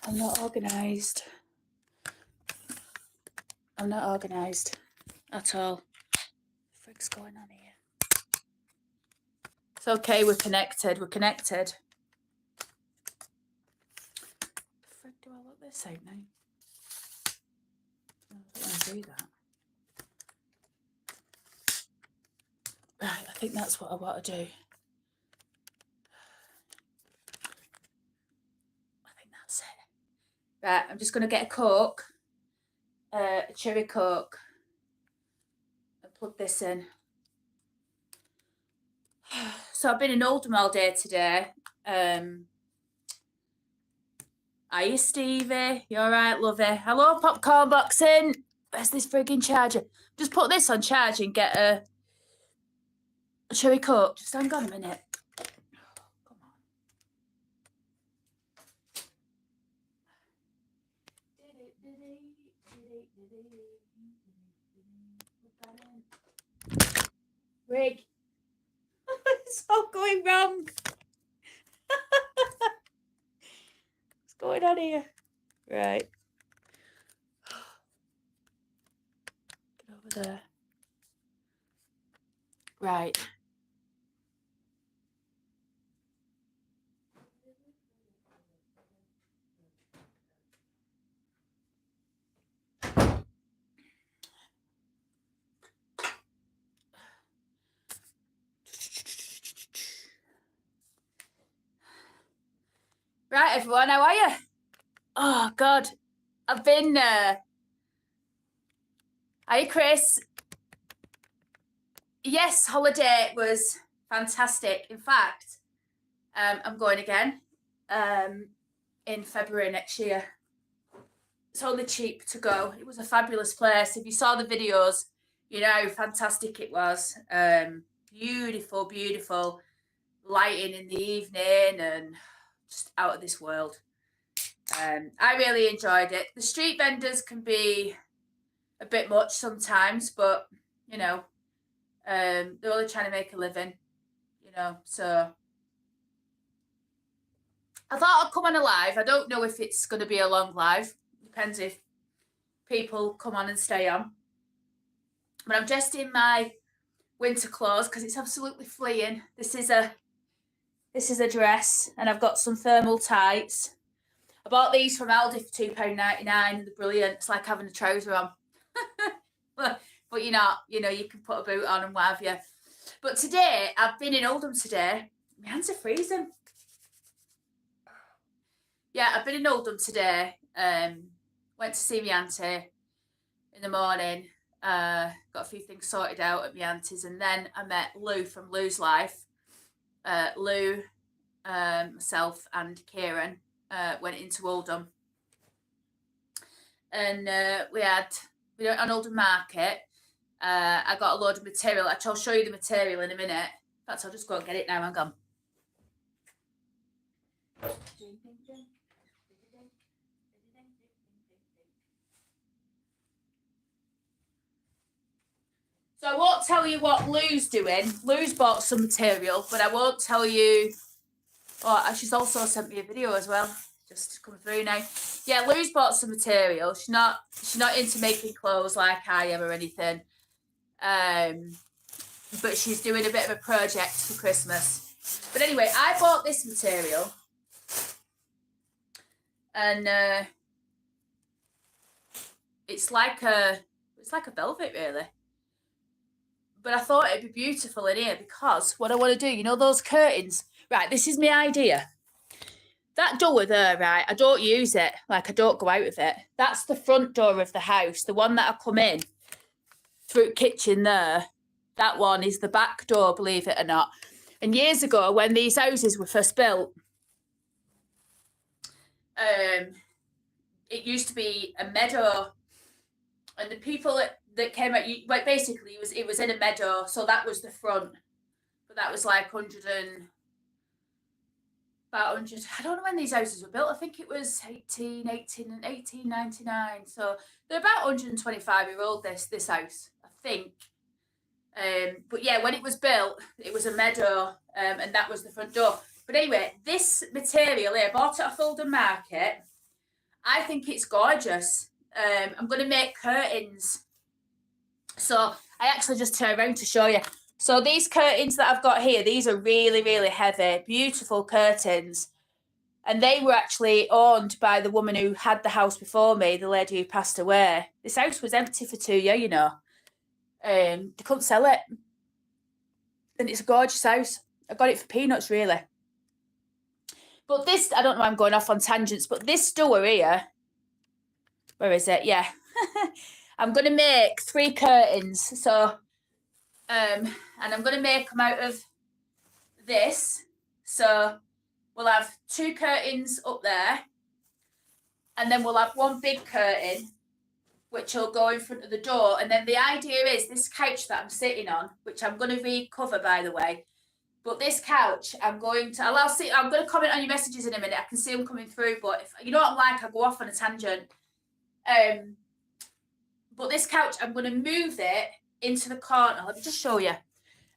I'm not organised. I'm not organised at all. What the frick's going on here? It's okay, we're connected. We're connected. The frick do I look this out now? I don't want to do that. Right, I think that's what I want to do. I think that's it. Right, I'm just going to get a Coke, a cherry Coke, and plug this in. So I've been in Oldham all day today. Are you Stevie? You alright, lovey? Hello, popcorn boxing. Where's this frigging charger? Just put this on charge and get a cherry Coke. Just hang on a minute. Come on. Rig. It's all going wrong. What's going on here? Right. Get over there. Right. Right, everyone, how are you? Oh, God. I've been... Hi, Chris. Yes, holiday was fantastic. In fact, I'm going again in February next year. It's only cheap to go. It was a fabulous place. If you saw the videos, you know how fantastic it was. Beautiful, beautiful lighting in the evening and just out of this world. I really enjoyed it. The street vendors can be a bit much sometimes, but, you know, they're only trying to make a living, you know, so I thought I'd come on a live. I don't know if it's going to be a long live. Depends if people come on and stay on. But I'm dressed in my winter clothes because it's absolutely fleeing. This is a dress, and I've got some thermal tights. I bought these from Aldi for £2.99 and they're brilliant. It's like having a trouser on. but you're not, you know, you can put a boot on and what have you. But today, I've been in Oldham today. My hands are freezing. Yeah, I've been in Oldham today. Went to see my auntie in the morning. Got a few things sorted out at my auntie's, and then I met Lou from Lou's Life. Lou, myself, and Kieran went into Oldham, and we went on Oldham Market. I got a load of material. Actually, I'll show you the material in a minute. In fact, I'll just go and get it now. Hang on. So I won't tell you what Lou's doing. Lou's bought some material, but I won't tell you. Oh, she's also sent me a video as well. Just coming through now. Yeah, Lou's bought some material. She's not into making clothes like I am or anything. But she's doing a bit of a project for Christmas. But anyway, I bought this material. And it's like a velvet, really. But I thought it'd be beautiful in here because what I want to do, you know those curtains? Right, this is my idea. That door there, right, I don't use it. Like, I don't go out with it. That's the front door of the house. The one that I come in through the kitchen there. That one is the back door, believe it or not. And years ago, when these houses were first built, it used to be a meadow. And the people that came out, like, basically it was in a meadow, so that was the front. But that was like about 100. I don't know when these houses were built. I think it was 1899. So they're about 125-year-old. This house, I think. But yeah, when it was built, it was a meadow, and that was the front door. But anyway, this material here, I bought it off Oldham Market. I think it's gorgeous. I'm going to make curtains. So I actually just turned around to show you. So these curtains that I've got here, these are really, really heavy, beautiful curtains. And they were actually owned by the woman who had the house before me, the lady who passed away. This house was empty for 2 years, you know. They couldn't sell it. And it's a gorgeous house. I got it for peanuts, really. But this, I don't know why I'm going off on tangents, but this door here, where is it? Yeah. I'm going to make 3 curtains. So, and I'm going to make them out of this. So we'll have 2 curtains up there. And then we'll have 1 big curtain, which will go in front of the door. And then the idea is this couch that I'm sitting on, which I'm going to recover, by the way. But this couch, I'm going to comment on your messages in a minute. I can see them coming through. But if you know what I'm like, I go off on a tangent. But this couch, I'm going to move it into the corner. Let me just show you.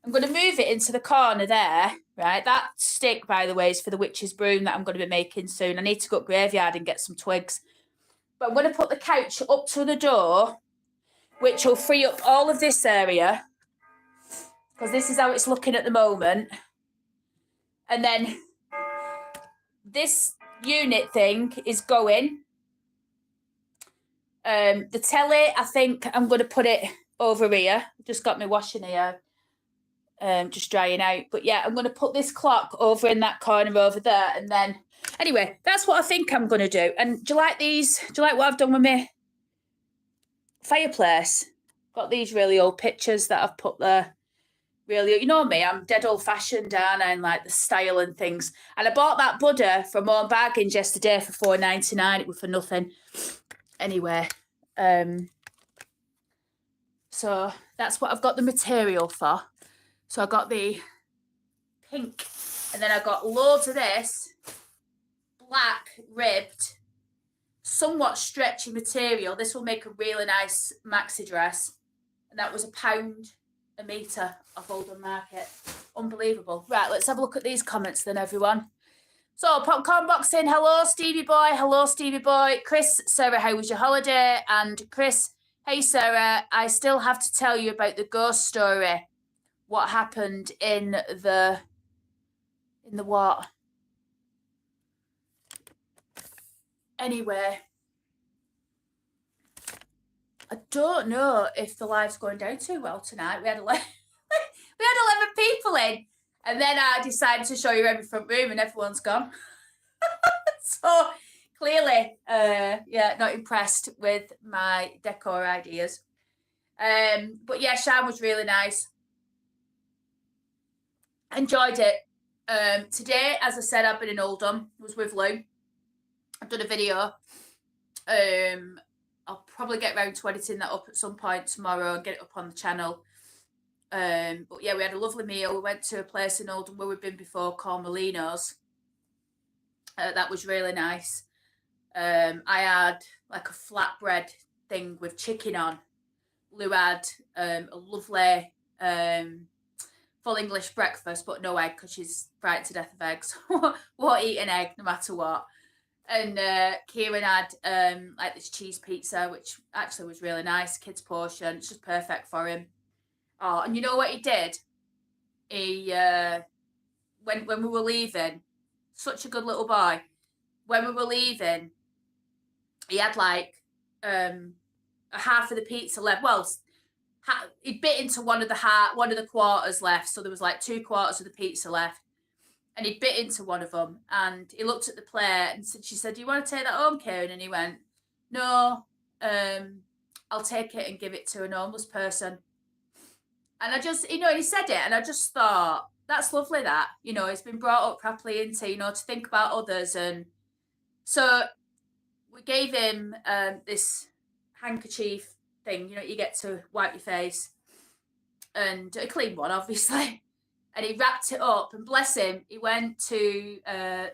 I'm going to move it into the corner there, right? That stick, by the way, is for the witch's broom that I'm going to be making soon. I need to go up graveyard and get some twigs. But I'm going to put the couch up to the door, which will free up all of this area, because this is how it's looking at the moment. And then this unit thing is going. The telly, I think I'm going to put it over here. Just got my washing here, just drying out. But yeah, I'm going to put this clock over in that corner over there. And then, anyway, that's what I think I'm going to do. And do you like these? Do you like what I've done with my fireplace? Got these really old pictures that I've put there. Really, you know me, I'm dead old-fashioned, aren't I? And like the style and things. And I bought that Buddha from Home Bargains yesterday for $4.99. It was for nothing. Anyway, so that's what I've got the material for. So I got the pink, and then I got loads of this black ribbed, somewhat stretchy material. This will make a really nice maxi dress, and that was £1 a metre off Oldham Market. Unbelievable. Right, let's have a look at these comments then, everyone. So, Popcorn Boxing, hello, Stevie Boy. Hello, Stevie Boy. Chris, Sarah, how was your holiday? And Chris, hey, Sarah, I still have to tell you about the ghost story. What happened in the what? Anyway, I don't know if the live's going down too well tonight. We had 11 people in. And then I decided to show you every front room and everyone's gone. So clearly, yeah, not impressed with my decor ideas. But yeah, Shan was really nice. Enjoyed it. Today, as I said, I've been in Oldham. I was with Lou. I've done a video. I'll probably get around to editing that up at some point tomorrow and get it up on the channel. But yeah, we had a lovely meal. We went to a place in Oldham where we've been before called Molino's. That was really nice. I had like a flatbread thing with chicken on. Lou had a lovely full English breakfast, but no egg because she's frightened to death of eggs. Won't eat an egg no matter what. And Kieran had like this cheese pizza, which actually was really nice. Kid's portion. It's just perfect for him. Oh, and you know what he did? He when we were leaving, such a good little boy. When we were leaving, he had like a half of the pizza left. Well, he bit into one of the quarters left, so there was like 2 quarters of the pizza left, and he bit into one of them. And he looked at the plate and she said, "Do you want to take that home, Kieran?" And he went, "No, I'll take it and give it to an homeless person." And I just, he said it, and I just thought, that's lovely that, he's been brought up properly into, to think about others. And so we gave him this handkerchief thing, you get to wipe your face, and a clean one, obviously. And he wrapped it up, and bless him, he went to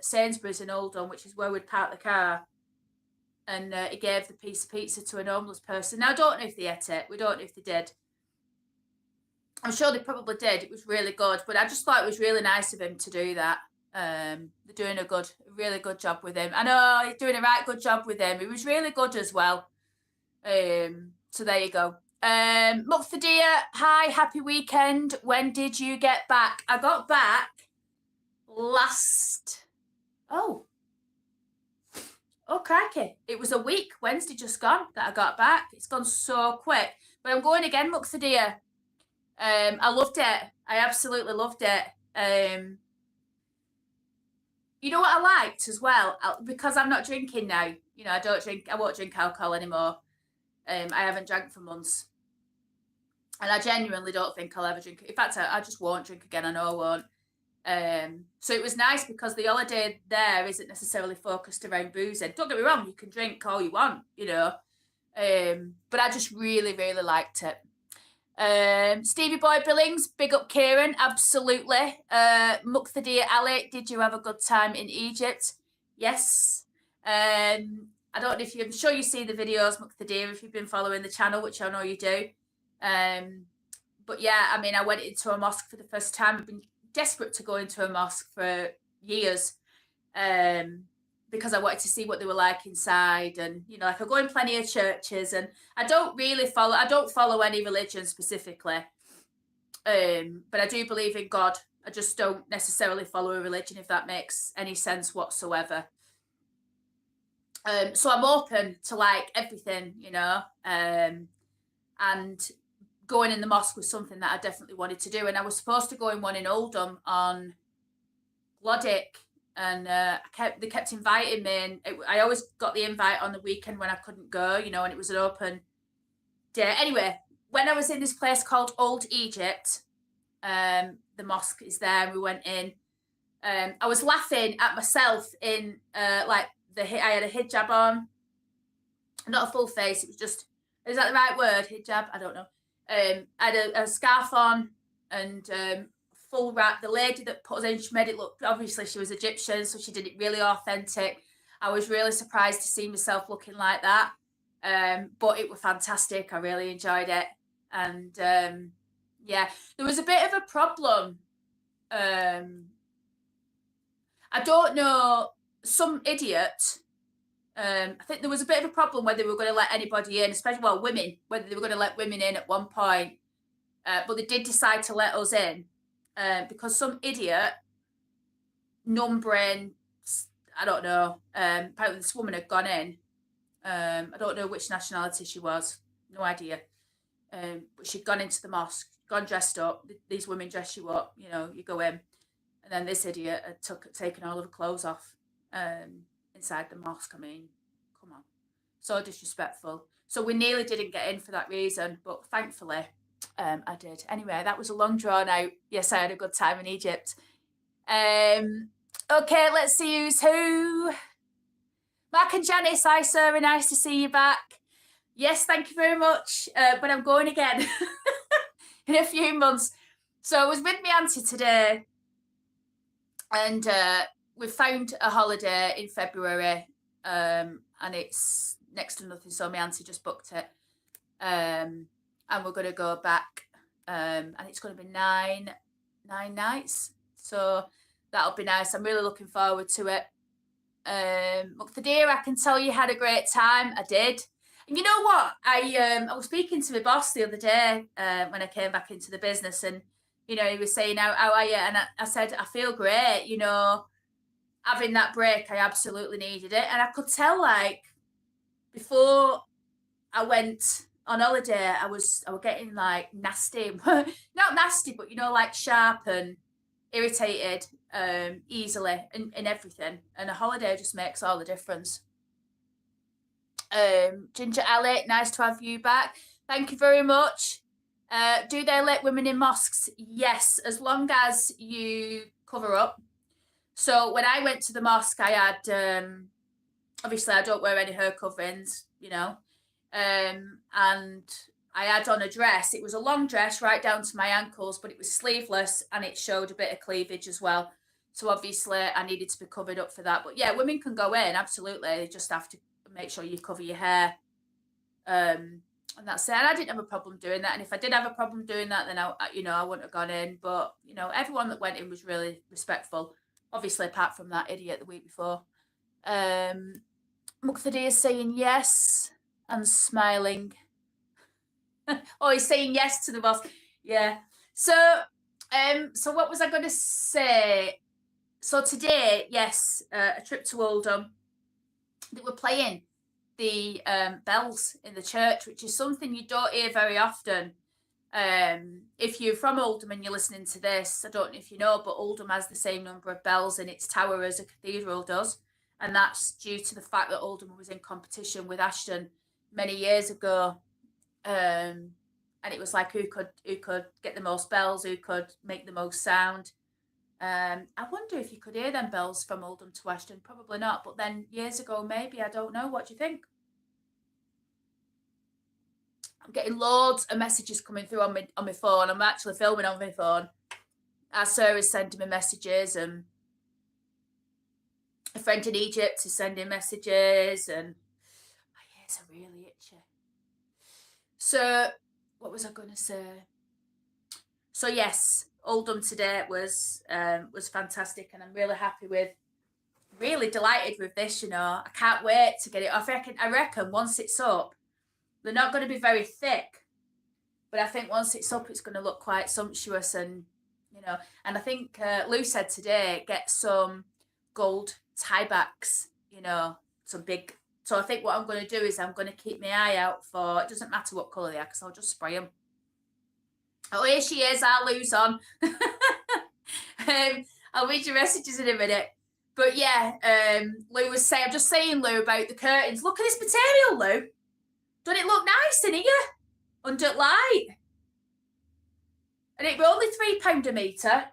Sainsbury's in Oldham, which is where we'd parked the car, and he gave the piece of pizza to an homeless person. Now, I don't know if they ate it. We don't know if they did. I'm sure they probably did. It was really good. But I just thought it was really nice of him to do that. They're doing a really good job with him. I know he's doing a right good job with him. He was really good as well. So there you go. Muqtadir, hi, happy weekend. When did you get back? I got back last. Oh, crikey. It was a week, Wednesday just gone, that I got back. It's gone so quick. But I'm going again, Muqtadir. I loved it. I absolutely loved it. You know what I liked as well? Because I'm not drinking now. You know, I won't drink alcohol anymore. I haven't drank for months. And I genuinely don't think I'll ever drink. In fact, I just won't drink again. I know I won't. So it was nice because the holiday there isn't necessarily focused around boozing. Don't get me wrong, you can drink all you want, you know. But I just really, really liked it. Stevie Boy Billings, big up Kieran, absolutely. Muqtadir Ali, did you have a good time in Egypt? Yes. I don't know if I'm sure you see the videos, Muqtadir, if you've been following the channel, which I know you do. But yeah, I mean, I went into a mosque for the first time. I've been desperate to go into a mosque for years. Because I wanted to see what they were like inside, and you know, like I go in plenty of churches, and I don't follow any religion specifically, but I do believe in God. I just don't necessarily follow a religion, if that makes any sense whatsoever. So I'm open to like everything, you know, and going in the mosque was something that I definitely wanted to do, and I was supposed to go in one in Oldham on Glodick. And they kept inviting me, and I always got the invite on the weekend when I couldn't go, you know, and it was an open day. Anyway, when I was in this place called Old Egypt, the mosque is there, and we went in. I was laughing at myself in I had a hijab on, not a full face. It was just, is that the right word? Hijab? I don't know. I had a scarf on and full wrap. The lady that put us in, she made it look, obviously she was Egyptian, so she did it really authentic. I was really surprised to see myself looking like that. But it was fantastic. I really enjoyed it. And yeah, there was a bit of a problem. I don't know, some idiot. I think there was a bit of a problem whether they were going to let anybody in, especially, well, women, whether they were going to let women in at one point. But they did decide to let us in. Because some idiot, numbering, I don't know, apparently this woman had gone in. I don't know which nationality she was, no idea. But she'd gone into the mosque, gone dressed up. These women dress you up, you know, you go in. And then this idiot had taken all of her clothes off inside the mosque. I mean, come on. So disrespectful. So we nearly didn't get in for that reason, but thankfully, I did. Anyway, that was a long drawn out. Yes, I had a good time in Egypt. Okay, let's see who's who. Mark and Janice, hi Sarah, nice to see you back. Yes, thank you very much. But I'm going again in a few months. So I was with my auntie today, and we found a holiday in February, and it's next to nothing. So my auntie just booked it. And we're going to go back, and it's going to be nine nights, so that'll be nice. I'm really looking forward to it. Muqtadir, I can tell you had a great time. I did. And you know what, I was speaking to my boss the other day when I came back into the business, and you know, he was saying, how are you? And I said, I feel great, you know, having that break, I absolutely needed it. And I could tell, like, before I went on holiday, I was getting like nasty, not nasty, but you know, like sharp and irritated easily in everything. And a holiday just makes all the difference. Ginger Ali, nice to have you back. Thank you very much. Do they let women in mosques? Yes, as long as you cover up. So when I went to the mosque, I had obviously I don't wear any hair coverings, you know. And I had on a dress. It was a long dress right down to my ankles, but it was sleeveless and it showed a bit of cleavage as well. So obviously I needed to be covered up for that. But yeah, women can go in, absolutely. They just have to make sure you cover your hair. And that's it. And I didn't have a problem doing that. And if I did have a problem doing that, then I wouldn't have gone in. But, you know, everyone that went in was really respectful. Obviously, apart from that idiot the week before. Muqtadi is saying yes and smiling. Oh, he's saying yes to the boss. Yeah. So what was I going to say? So today, yes, a trip to Oldham. They were playing the bells in the church, which is something you don't hear very often. If you're from Oldham and you're listening to this, I don't know if you know, but Oldham has the same number of bells in its tower as a cathedral does. And that's due to the fact that Oldham was in competition with Ashton many years ago. And it was like who could get the most bells, who could make the most sound. I wonder if you could hear them bells from Oldham to Ashton. Probably not, but then years ago, maybe. I don't know. What do you think? I'm getting loads of messages coming through on my phone. I'm actually filming on my phone. Our Sarah's sending me messages, and a friend in Egypt is sending messages, and my ears are really itchy. So, what was I going to say? So yes, Oldham today was fantastic, and I'm really happy with, really delighted with this. You know, I can't wait to get it off. I reckon once it's up, they're not going to be very thick, but I think once it's up, it's going to look quite sumptuous, and you know. And I think Lou said today, get some gold tie backs. You know, some big. So I think what I'm going to do is I'm going to keep my eye out for. It doesn't matter what colour they are, because I'll just spray them. Oh, here she is. Our Lou's on. I'll read your messages in a minute. But yeah, Lou was saying, I'm just saying, Lou, about the curtains. Look at this material, Lou. Doesn't it look nice in here? Under light. And it were only £3 a metre.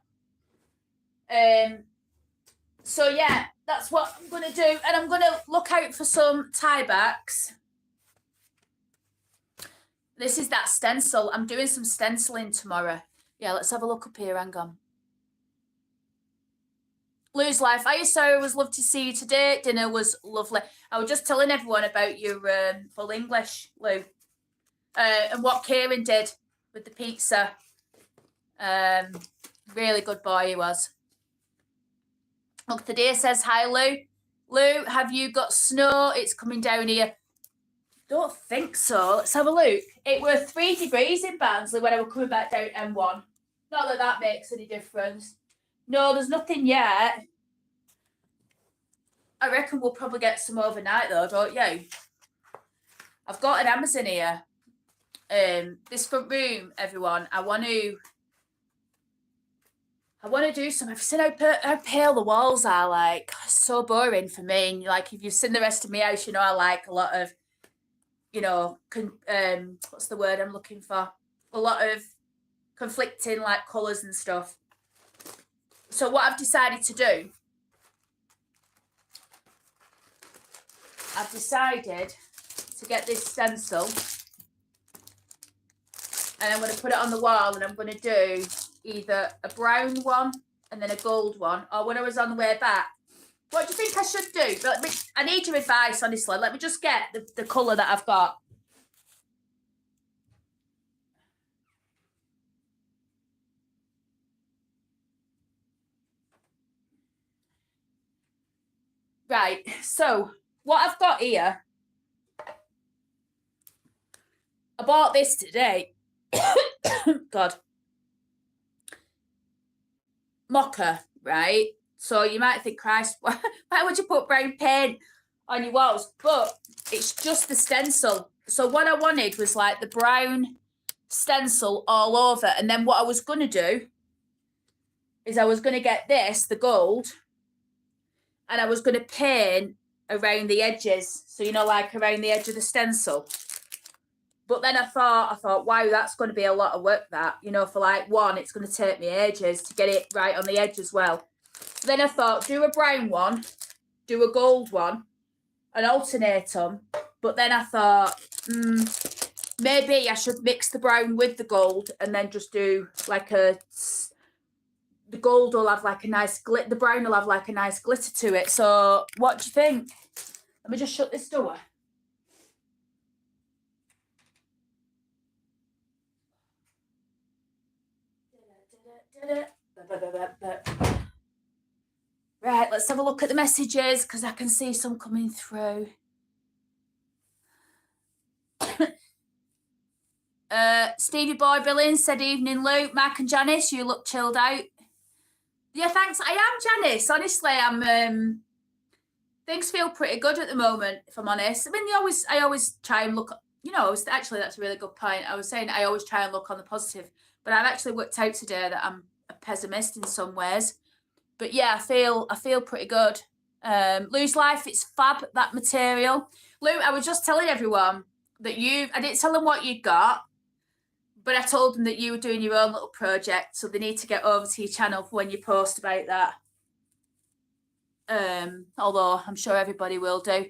So yeah, that's what I'm going to do. And I'm going to look out for some tie backs. This is that stencil. I'm doing some stenciling tomorrow. Yeah, let's have a look up here. Hang on. Lou's Life. Hiya, Sarah. Was lovely to see you today. Dinner was lovely. I was just telling everyone about your full English, Lou, and what Kieran did with the pizza. Really good boy he was. Look, today says hi, Lou. Lou, have you got snow? It's coming down here. Don't think so. Let's have a look. It were 3 degrees in Barnsley when I was coming back down M1. Not that that makes any difference. No, there's nothing yet. I reckon we'll probably get some overnight though, don't you? I've got an Amazon here. This front room, everyone, I want to do some. I've seen how pale the walls are. Like, so boring for me. Like, if you've seen the rest of my house, you know I like a lot of, you know, what's the word I'm looking for? A lot of conflicting, like, colours and stuff. So what I've decided to do, I've decided to get this stencil, and I'm going to put it on the wall, and I'm going to do either a brown one and then a gold one, or when I was on the way back. What do you think I should do? I need your advice, honestly. Let me just get the colour that I've got. Right, so what I've got here, I bought this today. God. Mocha, right? So you might think, Christ, why would you put brown paint on your walls? But it's just the stencil. So what I wanted was like the brown stencil all over. And then what I was going to do is I was going to get this, the gold, and I was going to paint around the edges. So, you know, like around the edge of the stencil. But then I thought, wow, that's going to be a lot of work, that. You know, for like one, it's going to take me ages to get it right on the edge as well. Then I thought, do a brown one, do a gold one, and alternate them. But then I thought, maybe I should mix the brown with the gold and then just do like the gold will have like a nice glitter, the brown will have like a nice glitter to it. So what do you think? Let me just shut this door. Right, let's have a look at the messages because I can see some coming through. Stevie Boy Billings said, evening, Luke. Mark and Janice, you look chilled out. Yeah, thanks. I am, Janice. Honestly, I'm. Things feel pretty good at the moment, if I'm honest. I mean, I always try and look. Actually, that's a really good point. I was saying I always try and look on the positive, but I've actually worked out today that I'm a pessimist in some ways. But yeah, I feel pretty good. Lose Life, it's fab, that material. Luke, I was just telling everyone that I didn't tell them what you got, but I told them that you were doing your own little project, so they need to get over to your channel for when you post about that. Although I'm sure everybody will do.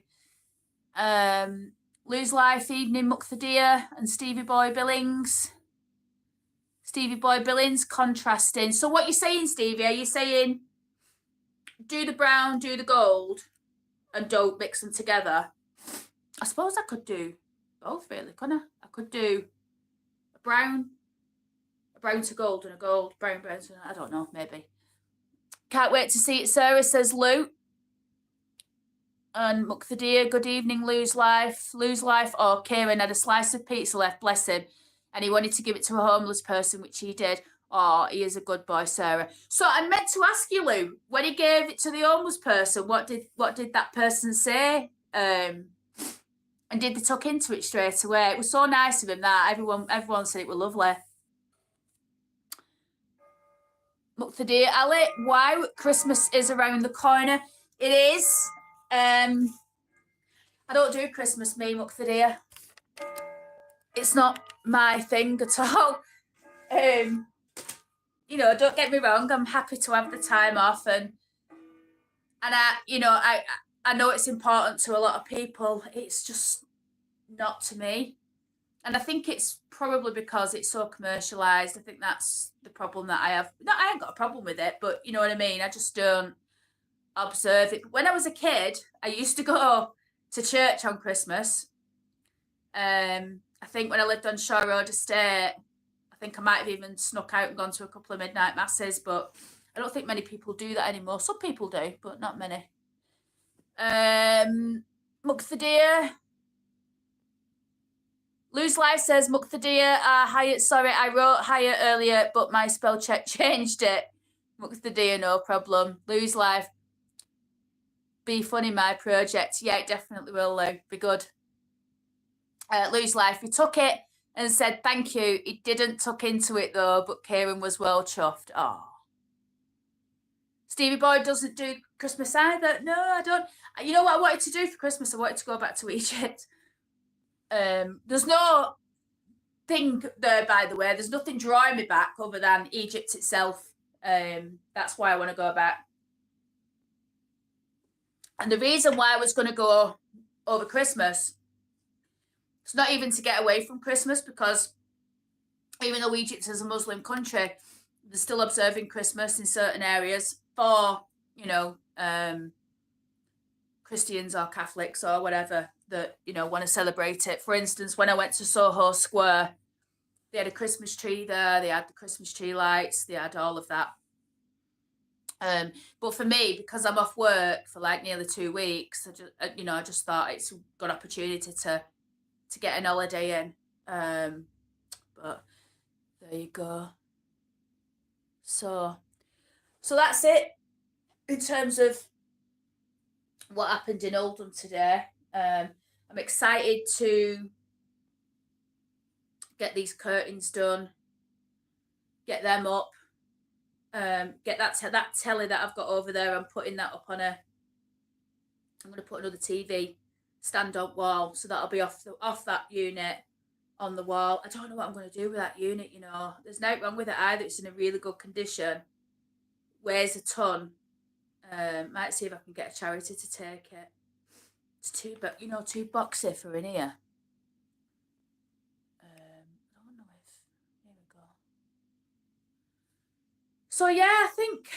Lose Life, Evening, Muck the Deer, and Stevie Boy Billings. Stevie Boy Billings, contrasting. So what you're saying, Stevie, are you saying do the brown, do the gold, and don't mix them together? I suppose I could do both, really, couldn't I? I could do a brown to gold, and a gold, brown to, I don't know, maybe. Can't wait to see it, Sarah, says Lou. And Muck the Deer, good evening, Lose Life. Lose Life, or Kieran had a slice of pizza left, bless him, and he wanted to give it to a homeless person, which he did. Oh, he is a good boy, Sarah. So I meant to ask you, Lou, when he gave it to the homeless person, what did that person say? And did they tuck into it straight away? It was so nice of him that everyone said it was lovely. Muck the Deer, Ali, wow, Christmas is around the corner. It is. I don't do Christmas, me, Muck the Deer. It's not my thing at all. Don't get me wrong, I'm happy to have the time off, and I know it's important to a lot of people. It's just not to me. And I think it's probably because it's so commercialised. I think that's the problem that I have. No, I ain't got a problem with it, but you know what I mean? I just don't observe it. When I was a kid, I used to go to church on Christmas. I think when I lived on Shore Road Estate, I think I might have even snuck out and gone to a couple of midnight masses, but I don't think many people do that anymore. Some people do, but not many. Muck the Deer. Lose Life says, Muck the Deer, Hyatt, sorry, I wrote Hyatt earlier, but my spell check changed it. Muck the Deer, no problem. Lose Life. Be funny, my project. Yeah, it definitely will, Lou. Be good. Lose Life. He took it and said, thank you. He didn't tuck into it, though, but Kieran was well chuffed. Oh. Stevie Boy doesn't do Christmas either. No, I don't. You know what I wanted to do for Christmas? I wanted to go back to Egypt. There's no thing there, by the way. There's nothing drawing me back other than Egypt itself. That's why I want to go back. And the reason why I was going to go over Christmas, it's not even to get away from Christmas, because even though Egypt is a Muslim country, they're still observing Christmas in certain areas for, Christians or Catholics or whatever that, want to celebrate it. For instance, when I went to Soho Square, they had a Christmas tree there, they had the Christmas tree lights, they had all of that. But for me, because I'm off work for like nearly 2 weeks, I just thought it's a good opportunity to get an holiday in. But there you go. So that's it in terms of what happened in Oldham today. I'm excited to get these curtains done, get them up, get that telly that I've got over there. I'm putting that up on I'm going to put another TV stand up wall, so that'll be off that unit on the wall. I don't know what I'm going to do with that unit. There's nothing wrong with it either. It's in a really good condition, weighs a ton. Might see if I can get a charity to take it. It's too boxy for in here. I don't know if, here we go. So yeah, I think,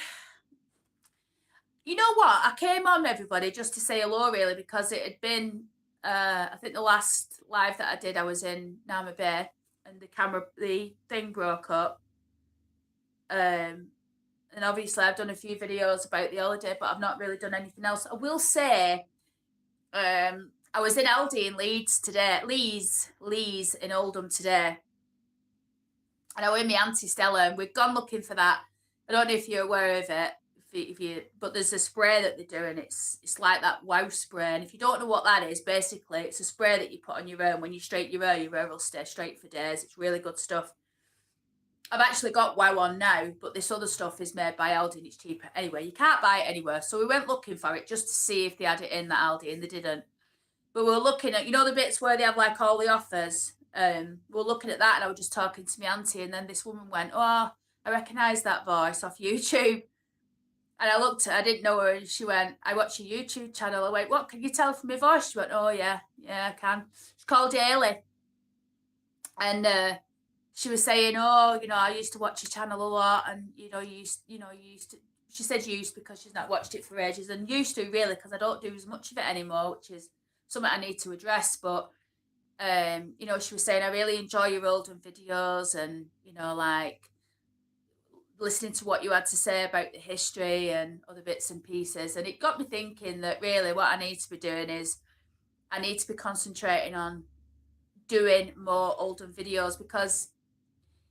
you know what, I came on, everybody, just to say hello, really, because it had been, I think the last live that I did, I was in Nama Bay, and the thing broke up. And And obviously I've done a few videos about the holiday, but I've not really done anything else. I will say, I was in Aldi in Leeds today, Leeds in Oldham today. And I went with my Auntie Stella, and we've gone looking for that. I don't know if you're aware of it, but there's a spray that they're doing. It's like that wow spray, and if you don't know what that is, basically it's a spray that you put on your hair, and when you straighten your hair will stay straight for days. It's really good stuff. I've actually got wow on now, but this other stuff is made by Aldi and it's cheaper. Anyway, you can't buy it anywhere. So we went looking for it just to see if they had it in the Aldi, and they didn't. But we were looking at, the bits where they have like all the offers. We were looking at that, and I was just talking to my auntie, and then this woman went, "Oh, I recognise that voice off YouTube." And I looked at her, I didn't know her, and she went, "I watch your YouTube channel." I went, "What, can you tell from my voice?" She went, "Oh, yeah, I can." She's called Hayley. And she was saying, "Oh, I used to watch your channel a lot, and you used to." She said used because she's not watched it for ages, and used to really because I don't do as much of it anymore, which is something I need to address. But she was saying, "I really enjoy your older videos, and like listening to what you had to say about the history and other bits and pieces." And it got me thinking that really what I need to be doing is I need to be concentrating on doing more Oldham videos, because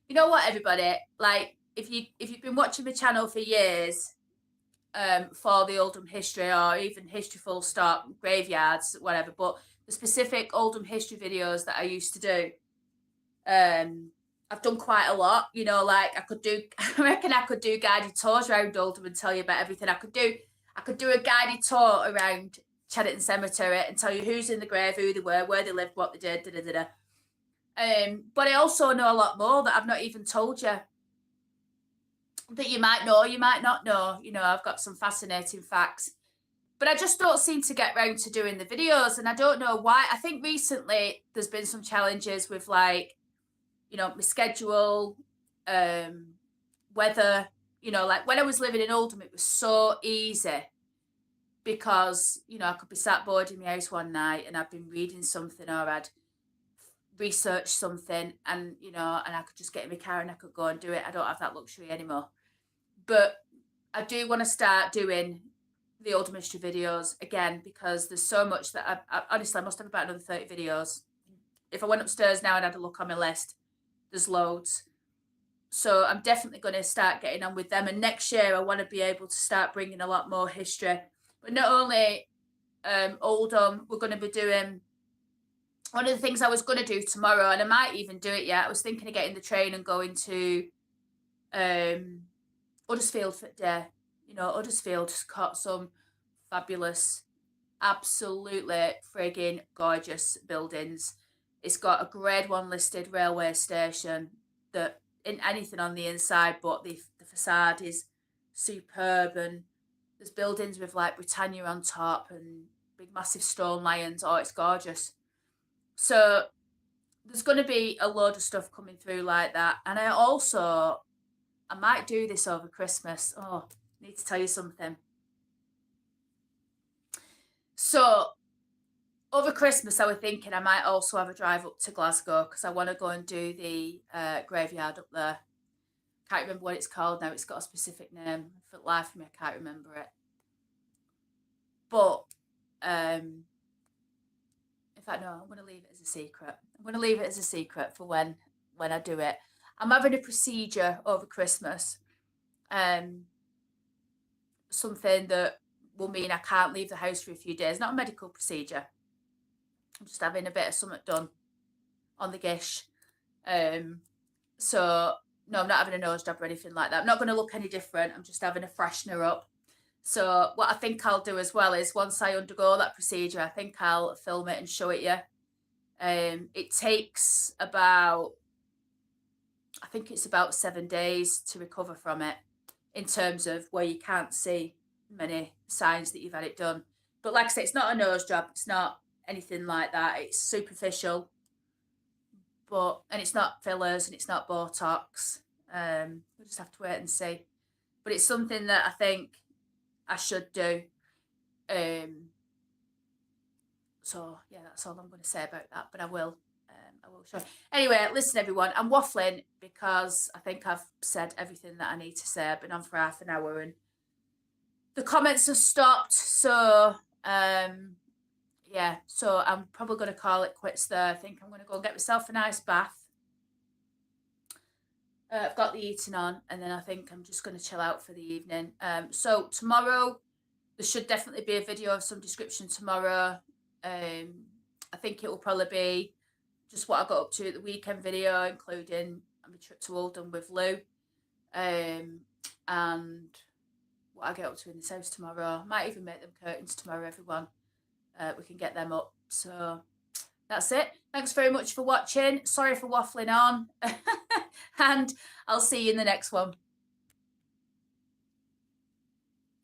you know what, everybody, like if you've been watching my channel for years, for the Oldham history, or even history full stop, graveyards, whatever, but the specific Oldham history videos that I used to do, I've done quite a lot. Like I reckon I could do guided tours around Oldham and tell you about everything. I could do a guided tour around Chedington Cemetery and tell you who's in the grave, who they were, where they lived, what they did, but I also know a lot more that I've not even told you, that you might know, you might not know. I've got some fascinating facts, but I just don't seem to get round to doing the videos, and I don't know why. I think recently there's been some challenges with my schedule, weather. Like when I was living in Oldham, it was so easy because I could be sat bored in my house one night and I'd been reading something, or I'd research something, and and I could just get in my car and I could go and do it. I don't have that luxury anymore, but I do want to start doing the Oldham history videos again, because there's so much that I honestly, I must have about another 30 videos. If I went upstairs now and had a look on my list, there's loads. So I'm definitely going to start getting on with them, and next year I want to be able to start bringing a lot more history. But not only Oldham, we're going to be doing one of the things I was going to do tomorrow, and I might even do it yet. I was thinking of getting the train and going to Huddersfield for the day. Huddersfield's got some fabulous, absolutely frigging gorgeous buildings. It's got a grade 1 listed railway station that in anything on the inside, but the facade is superb, and there's buildings with like Britannia on top and big massive stone lions. Oh, it's gorgeous. So there's going to be a load of stuff coming through like that. And I might do this over Christmas. Oh, I need to tell you something. So over Christmas, I was thinking I might also have a drive up to Glasgow, because I want to go and do the graveyard up there. Can't remember what it's called now. It's got a specific name. For the life of me, I can't remember it. But in fact, no, I'm going to leave it as a secret. I'm going to leave it as a secret for when I do it. I'm having a procedure over Christmas. Something that will mean I can't leave the house for a few days. Not a medical procedure. I'm just having a bit of something done on the gish. So no, I'm not having a nose job or anything like that. I'm not going to look any different. I'm just having a freshener up. So what I think I'll do as well is, once I undergo that procedure, I think I'll film it and show it you. It takes about, I think it's about 7 days to recover from it, in terms of where you can't see many signs that you've had it done. But like I say, it's not a nose job. It's not anything like that. It's superficial, and it's not fillers and it's not Botox. We'll just have to wait and see. But it's something that I think I should do. So yeah, that's all I'm going to say about that, but I will. I will show you. Anyway, listen, everyone, I'm waffling because I think I've said everything that I need to say. I've been on for half an hour and the comments have stopped. So, yeah, so I'm probably going to call it quits there. I think I'm going to go and get myself a nice bath. I've got the eating on, and then I think I'm just going to chill out for the evening. So tomorrow, there should definitely be a video of some description tomorrow. I think it will probably be just what I got up to at the weekend video, including my trip to Oldham with Lou, and what I get up to in this house tomorrow. Might even make them curtains tomorrow, everyone. We can get them up. So that's it. Thanks very much for watching. Sorry for waffling on. And I'll see you in the next one.